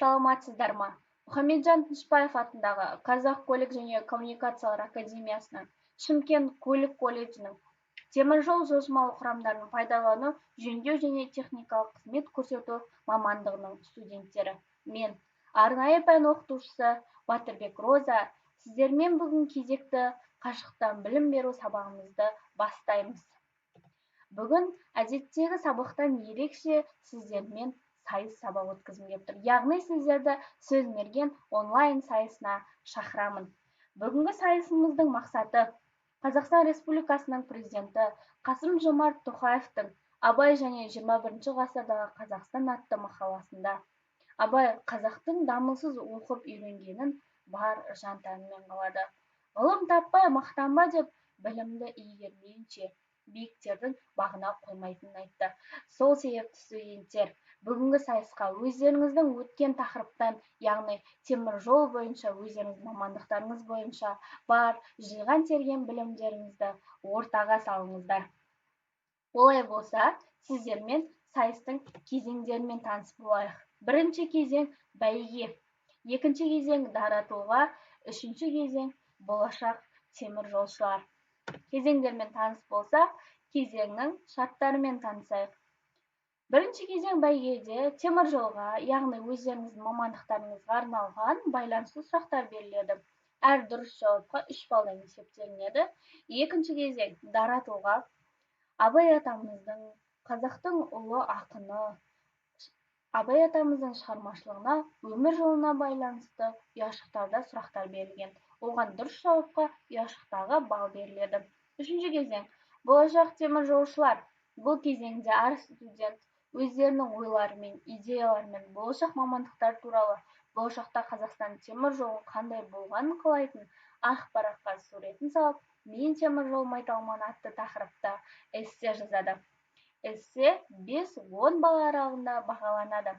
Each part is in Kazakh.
Саламатсыздар ма? Мұхамеджан Тынышпаев атындағы Қазақ көлік және коммуникациялар академиясының, Шымкент көлік колледжінің теміржол жылжымалы құрамдарын пайдалану, жөндеу және техникалық қызмет көрсету мамандығының студенттері. Мен, арнайы пән оқытушысы Батырбек Роза, сіздермен бүгін кезекті қашықтан білім беру сабағымызды бастаймыз. Бүгін әдеттегі сабақтан ерекше сіздермен сайыс сабақ өткізгім келіп тұр. Яғни сіздерді сөз мерген онлайн сайысына шақырамын. Бүгінгі сайысымыздың мақсаты Қазақстан Республикасының президенті Қасым-Жомарт Тоқаевтың Абай және 21 ғасырдағы Қазақстан атты мақаласында Абай қазақтың дамылсыз оқып үйренгенін бар жан-тәнімен қалады. Ғылым таппай мақтанба деп білімді игермейінше биіктердің бағына қоймайтынын айтты. Сол себепті студенттер, бүгінгі сайысқа өздеріңіздің өткен тақырыптан, яғни темір жол бойынша, өздеріңіздің мамандықтарыңыз бойынша бар жиған терген білімдеріңізді ортаға салыңыздар. Олай болса, сіздермен сайыстың кезеңдерімен таныс болайық. Бірінші кезең бәйге, екінші кезең дара тұлға, үшінші кезең болашақ темір жолшылар. Кезеңдермен таныс болсақ, кезеңнің шарттарымен танысайық. Бірінші кезең бәйгеде темір жолға, яғни өздеріңіздің мамандықтарыңызға арналған байланысты сұрақтар беріледі. Әр дұрыс жауапқа 3 балдан есептелінеді. Екінші кезең дара тұлға. Абай атамыздың, қазақтың ұлы ақыны, Абай атамыздың шығармашылығына, өмір жолына байланысты ұяшықтарда сұрақтар берілген. Оған дұрыс жауапқа ұяшықтағы балл беріледі. Үшінші кезең болашақ темір жолшылар. Бұл кезеңде әр студент өздерінің ойларымен, идеяларымен болашақ мамандықтар туралы, болашақта Қазақстан темір жолы қандай болғанын қалайтын ақпаратқа суретін салып, мен темір жол майталманы атты тақырыпта эссе жазады. Эссе 5-10 балл аралығында бағаланады.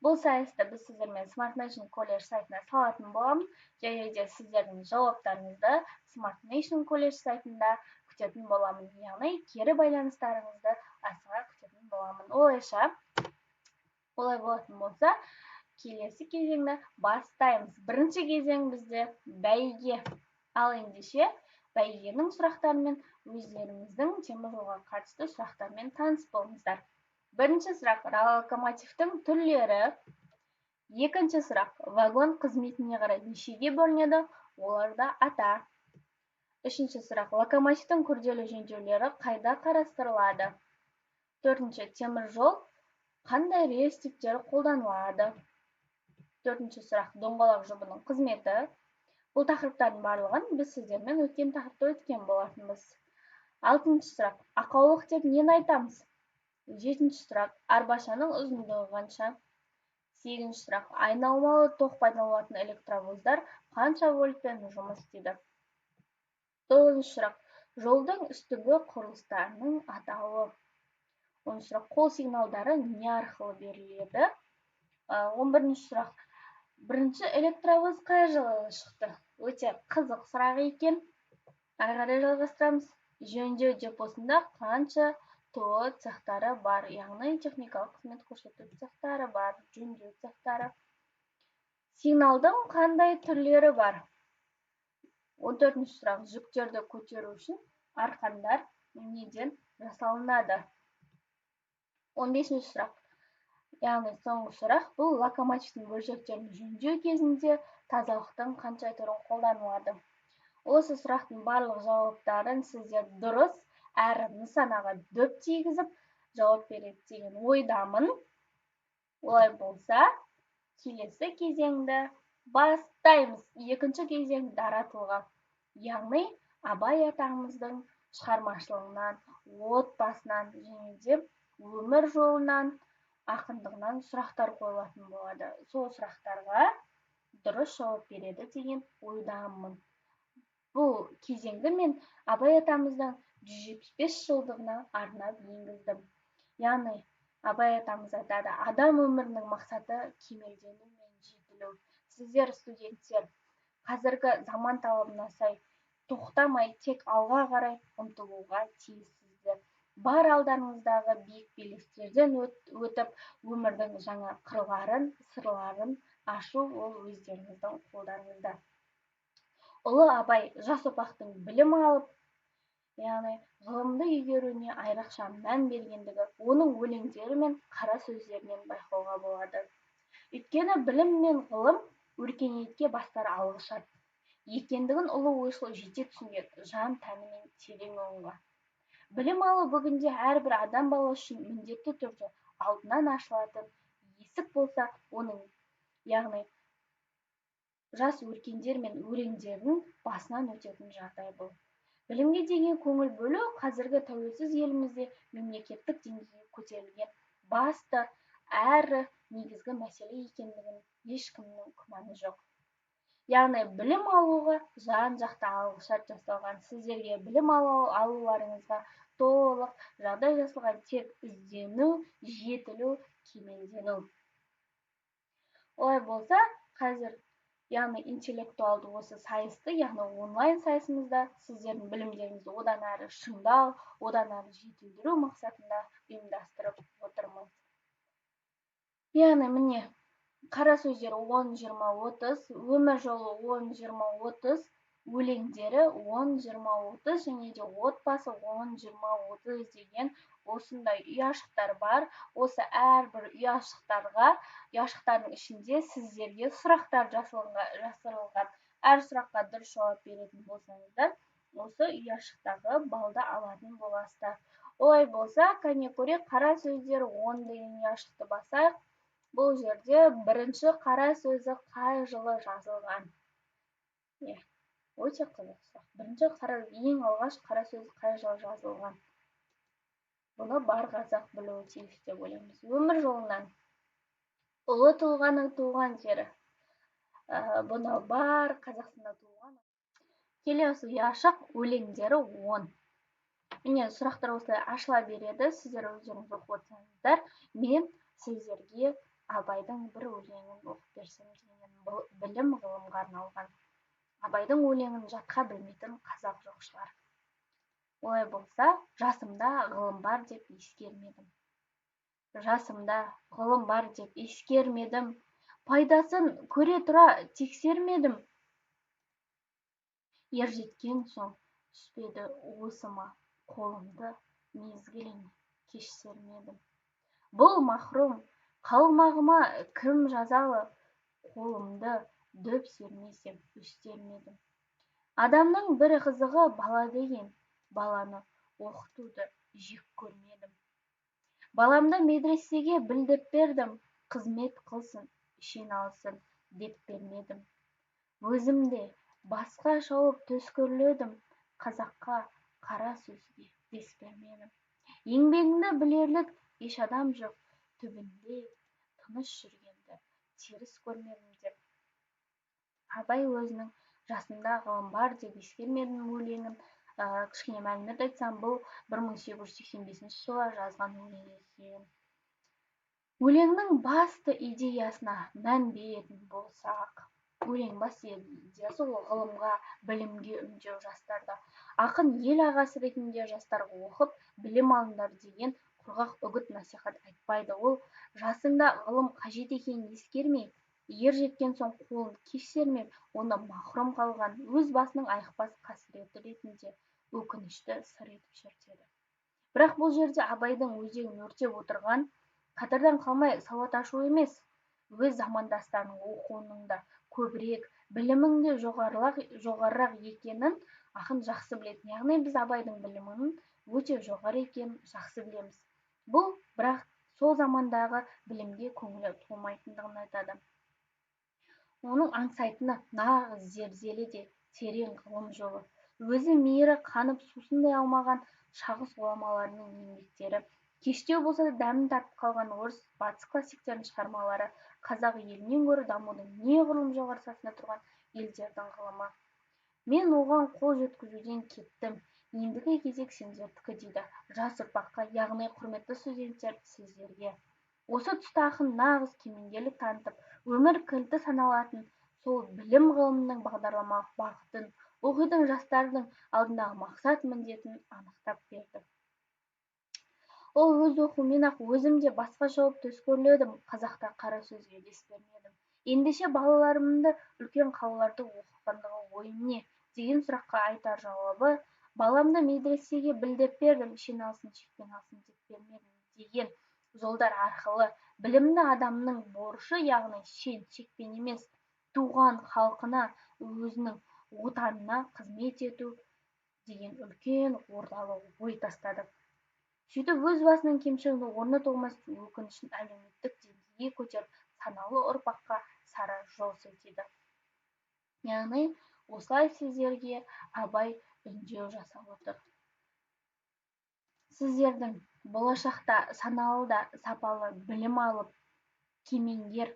Бұл сайысты біз сіздермен Smart Nation колледж сайтына салатын боламыз, және де сіздердің жауаптарыңызды Smart Nation колледж сайтында күтетін боламын. Яғни кері байланыстарыңызды асыға күтетін боламын. Олай болатын болса, келесі кезеңді бастаймыз. Бірінші кезең бізде бәйге. Ал ендеше бәйгенің сұрақтарымен өздеріңіздің темір жолға қатысты сұрақтармен таныс болыңыздар. Бірінші сұрақ локомотивтің түрлері. Екінші сұрақ вагон қызметіне қарай нешеге бөлінеді, оларда ата. Үшінші сұрақ локомотивтің күрделі жөндеулері қайда қарастырылады. Төртінші темір жол қандай рельс типтері қолданылады. Төртінші сұрақ доңғалақ жұбының қызметі. Бұл тақырыптардың барлығын біз сіздермен өткен тақырыпта өткен болатынбыз. Алтыншы сұрақ ақаулық деп нені айтамыз. Жетінші сұрақ арбашаның ұзындығы қанша. Сегізінші сұрақ айналмалы тоқ пайдаланылатын электровоздар қанша вольтпен жұмыс істейді. Тоғызыншы сұрақ жолдың үстіңгі құрылыстарының атауы. Оныншы сұрақ қол сигналдары не арқылы беріледі. 11-ші сұрақ бірінші электровоз қай жылы шықты. Өте қызық сұрақ екен. Ары қарай жалғастырамыз. Жөндеу депосында қанша ТО цехтары бар, яғни техникалық қызмет көрсету цехтары бар, жөндеу цехтары. Сигналдың қандай түрлері бар. 14-ші сұрақ жүктерді көтеру үшін арқандар неден жасалынады. 15-ші сұрақ, яғни соңғы сұрақ, бұл локомотивтің бөлшектерін жөндеу кезінде тазалықтың қанша түрін қолданылады. Осы сұрақтың барлық жауаптарын сіздер дұрыс әрі нысанаға дөп тигізіп жауап береді деген ойдамын. Олай болса, келесі кезеңді бастаймыз. Екінші кезең дара тұлға. Яғни Абай атамыздың шығармашылығынан, отбасынан және де өмір жолынан, ақындығынан сұрақтар қойылатын болады. Сол сұрақтарға дұрыс жауап береді деген ойдамын. Бұл кезеңді мен Абай атамыздың 175 жылдығына арнап енгіздім. Яғни Абай атамыз айтады, адам өмірінің мақсаты кемелдену мен жетілу. Сіздер студенттер қазіргі заман талабына сай тоқтамай тек алға қарай ұмтылуға тиіссіздер. бар алдарыңыздағы биік белестерден өтіп, өмірдің жаңа қырларын, сырларын ашу ол өздеріңіздің қолдарыңызда. Ұлы Абай жас ұрпақтың білім алып, яғни ғылымды игеруіне айрықша мән бергендігі оның өлеңдері мен қара сөздерінен байқауға болады. Өйткені білім мен ғылым өркениетке бастар алғышарт екендігін ұлы ойшыл жете түсінген, жан тәнімен терең ұғынған. Білім алу бүгінде әрбір адам баласы үшін міндетті түрде алдынан ашылатын есік болса, оның, яғни жас өркендер мен өрендердің басынан өтетін жағдай бұл. Білімге деген көңіл бөлу қазіргі тәуелсіз елімізде мемлекеттік деңгейге көтерілген басты әрі негізгі мәселе екендігін ешкімнің күмәні жоқ. Яғни білім алуға жан-жақты алғышарт жасалған. Сіздерге білім алуларыңызға толық жағдай жасалған, тек іздену, жетілу, кемелдену. Олай болса, қазір яғни интеллектуалды осы сайысты, яғни онлайн сайысымызда сіздердің білімдеріңізді одан әрі шыңдау, одан әрі жетілдіру мақсатында ұйымдастырып отырмыз. Яғни міне қара сөздер 10-20-30, өмір жолы 10-20-30, өлеңдері 10-20-30 және де отбасы 10-20-30 деген осындай ұяшықтар бар. Осы әрбір ұяшықтардың ішінде сіздерге сұрақтар жасырылған. Әр сұраққа дұрыс жауап беретін болсаңыздар, осы ұяшықтағы балды алатын боласыздар. Олай болса, кәне көрейік, қара сөздер 10 деген ұяшықты басайық. Бұл жерде бірінші қара сөзі қай жылы жазылған? Өте қызық сұрақ. Бірінші ең алғаш қара сөз қай жылы жазылған? Бұны бар қазақ білуі тиіс деп ойлаймыз. Өмір жолынан ұлы тұлғаның туған жері. Бұны бар Қазақстанда туған. Келесі ұяшық өлеңдері 10. Міне сұрақтар осылай ашыла береді. Сіздер өздеріңіз оқып отырсаңыздар, мен сіздерге Абайдың бір өлеңін оқып берсем деген, білім ғылымға арналған. Абайдың өлеңін жатқа білмейтін қазақ жоқ шығар. Олай болса, жасымда ғылым бар деп ескермедім. Жасымда ғылым бар деп ескермедім. Пайдасын көре тұра тексермедім. Ер жеткен соң түспеді уысыма, қолымды мезгіліне кеш сермедім. Бұл махрұм қалмағыма кім жазалы, қолымды дөп сермесем өстермедім. Адамның бір қызығы бала деген, баланы оқытуды жек көрмедім. Баламды медресеге білдеп бердім, қызмет қылсын, шен алсын деп бермедім. Өзімде басқа шауып төс көрледім, қазаққа қара сөзге дес бермедім. Еңбегіңді білерлік еш адам жоқ, түбінде тыныш жүргенді теріс көрмедім деп. Абай өзінің жасымда ғылым бар деп ескермедім өлеңін кішкене мәлімет айтсам, бұл 1885 жылы жазған өлең екен. Өлеңнің басты идеясына мән беретін болсақ, өлең басты идеясы ол ғылымға, білімге үндеу жастарды. Ақын ел ағасы ретінде жастарға оқып, білім алыңдар деген құрғақ үгіт насихат айтпайды. Ол жасыңда ғылым қажет екенін ескермей, ер жеткен соң қолын кеш сермеп, оны махрұм қалған өз басының айықпас қасіреті ретінде өкінішті сыр етіп шертеді. Бірақ бұл жерде Абайдың өзегін өртеп отырған қатардан қалмай сауат ашу емес, өз замандастарының оқуының да көбірек, білімің де жоғарырақ екенін ақын жақсы білетін. Яғни біз Абайдың білімінің өте жоғары екенін жақсы білеміз. Бұл бірақ сол замандағы білімге көңілі толмайтындығын айтады. Оның аңсайтыны нағыз зерделі де терең ғылым жолы. Өзі мейірі қанып сусындай алмаған шағыс ғұламаларының еңбектері, кештеу болса да дәмін тартып қалған орыс батыс классиктерінің шығармалары қазақ елінен гөрі дамудың неғұрлым жоғары сатысында тұрған елдердің ғылымы. Мен оған қол жеткізуден кеттім. Ендігі кезек сендердікі дейді жас ұрпаққа, яғни құрметті студенттер, сіздерге. Осы тұста ақын нағыз кемеңгерлік танытып, өмір кілті саналатын сол білім ғылымның бағдарламалық бағытын, оқитын жастардың алдындағы мақсат міндетін анықтап берді. Ол өз оқумен-ақ өзім де басқаша боп түс көрледім, қазақта қара сөзге дес бермедім. Ендеше балаларымды үлкен қалаларды оқығандығы ойым не деген сұраққа айтар жауабы: баламды медресеге білдеп бердім, шен алсын, шекпен алсын деп бермедім деген жолдар арқылы білімді адамның борышы, яғни шен, шекпен емес, туған халқына, өзінің отанына қызмет ету деген үлкен ордалы ой тастадық. Сөйтіп өз басының кемшілігін орны толмас өкінішін әлеуметтік деңгейге көтеріп, саналы ұрпаққа сара жол сілтеді. Яғни осылай сіздерге абай үндеу жасап отыр. Сіздердің болашақта саналы да сапалы білім алып, кемеңгер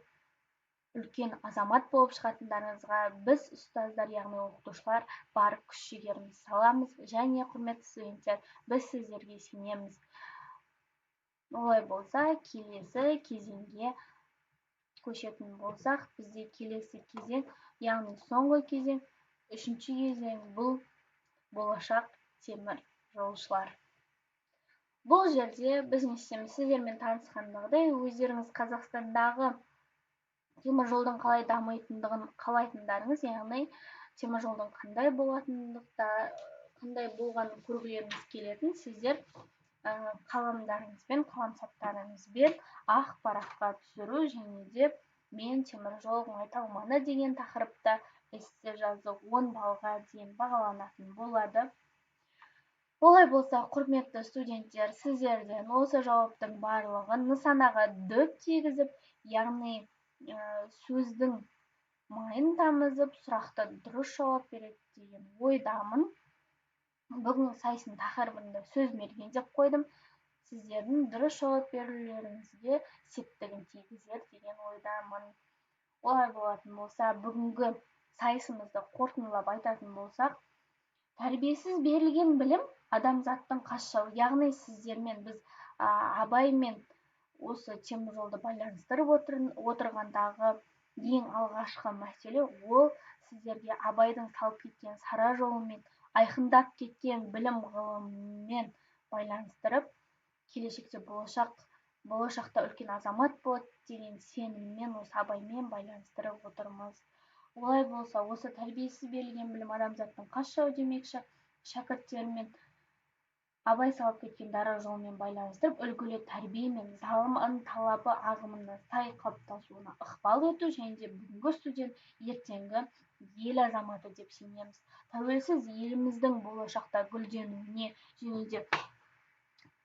үлкен азамат болып шығатындарыңызға біз ұстаздар, яғни оқытушылар бар күш-жігерімізді саламыз, және құрметті студенттер, біз сіздерге сенеміз. Олай болса, келесі кезеңге көшетін болсақ, бізде келесі кезең, яғни соңғы кезең, үшінші кезең, бұл болашақ темір жолшылар. Бұл жерде біз не істейміз? Сіздермен танысқандағыдай, өздеріңіз Қазақстандағы теміржолдың қалай дамитындығын қалайтындарыңыз, яғни теміржолдың қандай болғанын көргілеріңіз келетін, сіздер қаламдарыңызбен, қаламсаптарыңызбен ақ параққа түсіру және де мен теміржол майталманы деген тақырыпта эссе жазу 10 балға дейін бағаланатын болады. Олай болса, құрметті студенттер, сіздерден осы жауаптың барлығын нысанаға дөп тигізіп, яғни сөздің майын тамызып, сұрақты дұрыс жауап береді деген ойдамын. Бүгінгі сайыстың тақырыбында сөз мерген деп қойдым. Сіздердің дұрыс жауап берулеріңізге септігін тигізер деген ойдамын. Олай болатын болса, бүгінгі сайысымызды қорытындылап айтатын болсақ, тәрбиесіз берілген білім адамзаттың қас жауы. Яғни сіздермен біз абаймен осы теміржолды байланыстырып отырғандағы ең алғашқы мәселе ол сіздерге абайдың салып кеткен сара жолымен, айқындап кеткен білім ғылыммен байланыстырып, келешекте болашақта үлкен азамат болады деген сеніммен осы абаймен байланыстырып отырмыз. Олай болса, осы тәрбиесіз берілген білім адамзаттың қас жауы демекші, шәкірттермен абай салып кеткен дара жолмен байланыстырып, үлгілі тәрбие мен заман талабы ағымына сай қалыптасуына ықпал ету, және де бүгінгі студент ертеңгі ел азаматы деп сенеміз. Тәуелсіз еліміздің болашақта гүлденуіне және де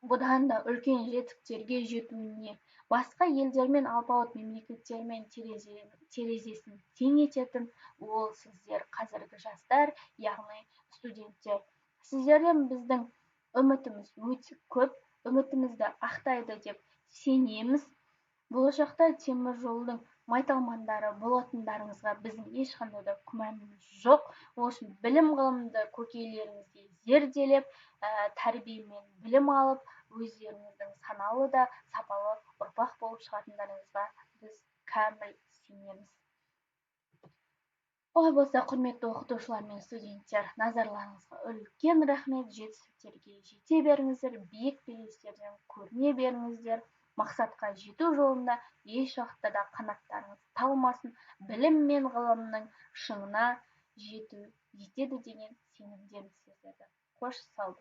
бұдан да үлкен жетістіктерге жетуіне, басқа елдермен, алпауыт мемлекеттермен терезесін тең ететін ол сіздер, қазіргі жастар, яғни студенттер. Сіздерден біздің үмітіміз өте көп, үмітімізді ақтайды деп сенеміз. Болашақта теміржолдың майталмандары болатындарыңызға біздің ешқандай да күмәніміз жоқ. Осы білім ғылымды көкейлеріңізге зерделеп, тәрбиемен білім алып, өздеріңіздің саналы да сапалы ұрпақ болып шығатындарыңызға біз кәміл сенеміз. Олай болса, құрметті оқытушылар мен студенттер, назарларыңызға үлкен рахмет. Жетістіктерге жете беріңіздер, биік белестерден көріне беріңіздер. Мақсатқа жету жолында еш уақытта да қанаттарыңыз талмасын, білім мен ғылымның шыңына жетеді деген сенімдеміз сіздерді. Қош, сау